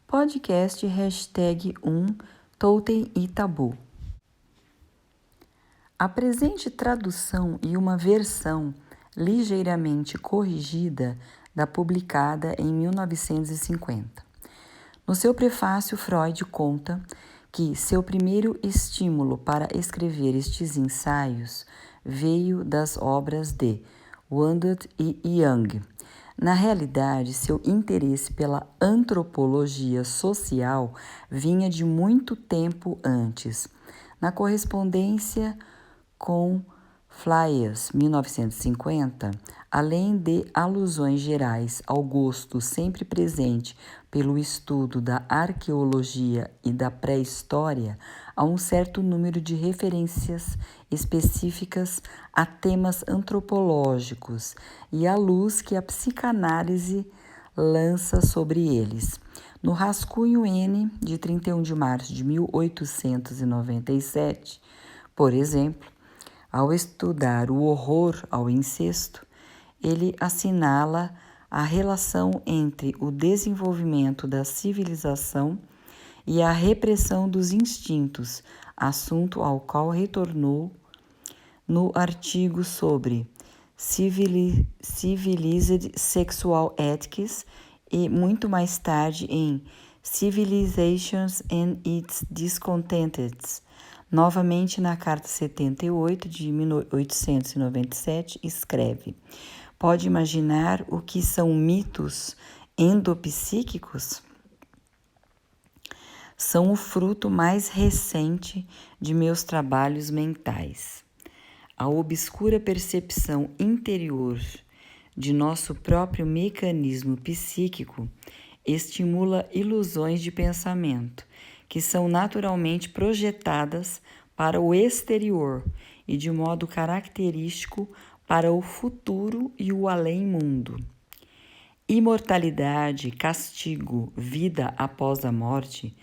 Podcast #1 Totem e Tabu. A presente tradução e uma versão ligeiramente corrigida da publicada em 1950. No seu prefácio, Freud conta que seu primeiro estímulo para escrever estes ensaios veio das obras de Wundt e Jung. Na realidade, seu interesse pela antropologia social vinha de muito tempo antes. Na correspondência com Fliers, 1950, além de alusões gerais ao gosto sempre presente pelo estudo da arqueologia e da pré-história, há um certo número de referências específicas a temas antropológicos e a luz que a psicanálise lança sobre eles. No rascunho N, de 31 de março de 1897, por exemplo, ao estudar o horror ao incesto, ele assinala a relação entre o desenvolvimento da civilização e a repressão dos instintos, assunto ao qual retornou no artigo sobre Civilized Sexual Ethics e muito mais tarde em Civilizations and its Discontents. Novamente, na Carta 78 de 1897, escreve: pode imaginar o que são mitos endopsíquicos? São o fruto mais recente de meus trabalhos mentais. A obscura percepção interior de nosso próprio mecanismo psíquico estimula ilusões de pensamento, que são naturalmente projetadas para o exterior e de modo característico para o futuro e o além-mundo. Imortalidade, castigo, vida após a morte,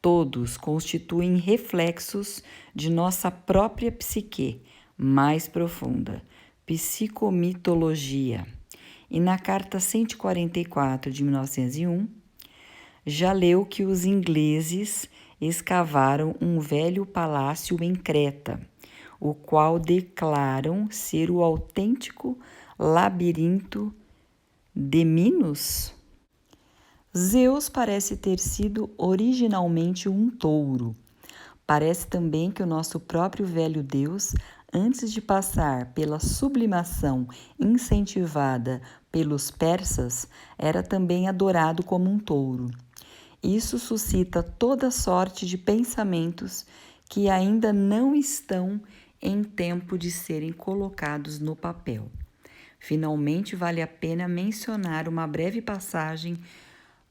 todos constituem reflexos de nossa própria psique mais profunda, psicomitologia. E na Carta 144 de 1901, já leu que os ingleses escavaram um velho palácio em Creta, o qual declaram ser o autêntico labirinto de Minos? Zeus parece ter sido originalmente um touro. Parece também que o nosso próprio velho Deus, antes de passar pela sublimação incentivada pelos persas, era também adorado como um touro. Isso suscita toda sorte de pensamentos que ainda não estão em tempo de serem colocados no papel. Finalmente, vale a pena mencionar uma breve passagem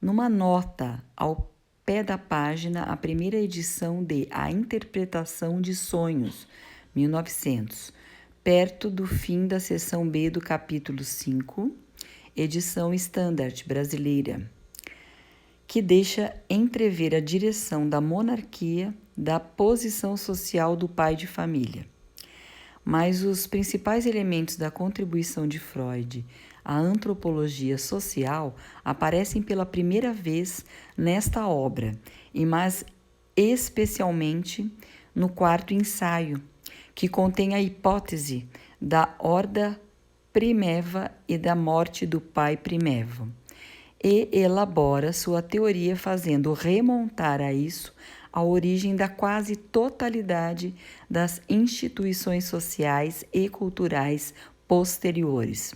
numa nota ao pé da página, a primeira edição de A Interpretação de Sonhos, 1900, perto do fim da seção B do capítulo 5, edição Standard brasileira, que deixa entrever a direção da monarquia, da posição social do pai de família. Mas os principais elementos da contribuição de Freud à antropologia social aparecem pela primeira vez nesta obra, e mais especialmente no quarto ensaio, que contém a hipótese da horda primeva e da morte do pai primevo, e elabora sua teoria fazendo remontar a isso a origem da quase totalidade das instituições sociais e culturais posteriores.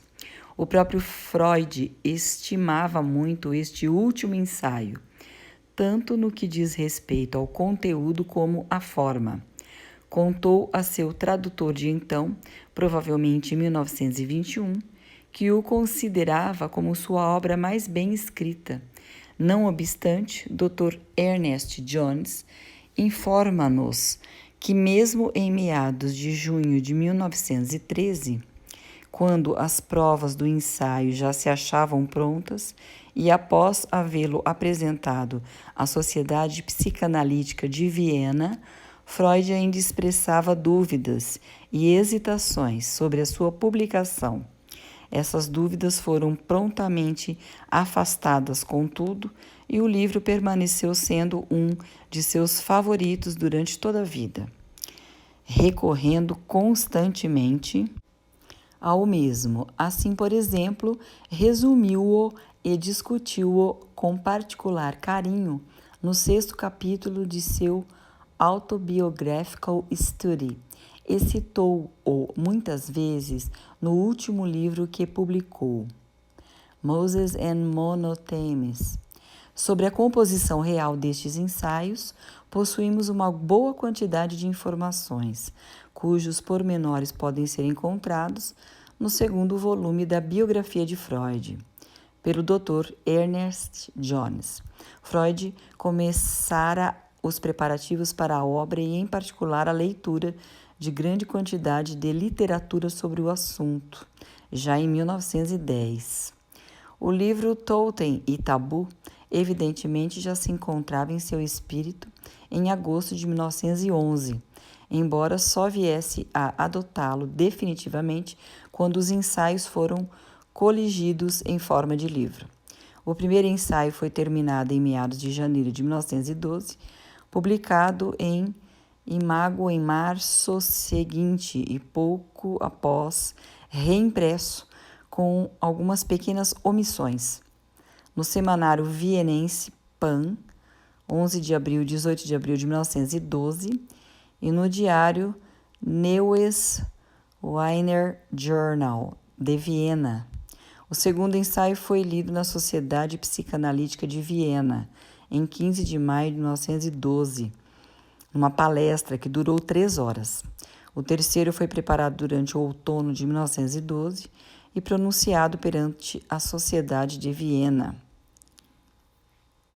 O próprio Freud estimava muito este último ensaio, tanto no que diz respeito ao conteúdo como à forma. Contou a seu tradutor de então, provavelmente em 1921, que o considerava como sua obra mais bem escrita. Não obstante, Dr. Ernest Jones informa-nos que mesmo em meados de junho de 1913, quando as provas do ensaio já se achavam prontas e após havê-lo apresentado à Sociedade Psicanalítica de Viena, Freud ainda expressava dúvidas e hesitações sobre a sua publicação. Essas dúvidas foram prontamente afastadas, contudo, e o livro permaneceu sendo um de seus favoritos durante toda a vida, recorrendo constantemente ao mesmo. Assim, por exemplo, resumiu-o e discutiu-o com particular carinho no 6º capítulo de seu Autobiographical Study, e citou-o muitas vezes no último livro que publicou, Moses and Monothemes. Sobre a composição real destes ensaios, possuímos uma boa quantidade de informações, cujos pormenores podem ser encontrados no 2º volume da biografia de Freud, pelo Dr. Ernest Jones. Freud começara os preparativos para a obra e, em particular, a leitura de grande quantidade de literatura sobre o assunto, já em 1910. O livro Totem e Tabu, evidentemente, já se encontrava em seu espírito em agosto de 1911, embora só viesse a adotá-lo definitivamente quando os ensaios foram coligidos em forma de livro. O primeiro ensaio foi terminado em meados de janeiro de 1912, publicado em Imago em março seguinte e pouco após reimpresso com algumas pequenas omissões no semanário vienense Pan, 11 de abril e 18 de abril de 1912, e no diário Neues Wiener Journal, de Viena. O segundo ensaio foi lido na Sociedade Psicanalítica de Viena, em 15 de maio de 1912, numa palestra que durou 3 horas. O terceiro foi preparado durante o outono de 1912 e pronunciado perante a Sociedade de Viena.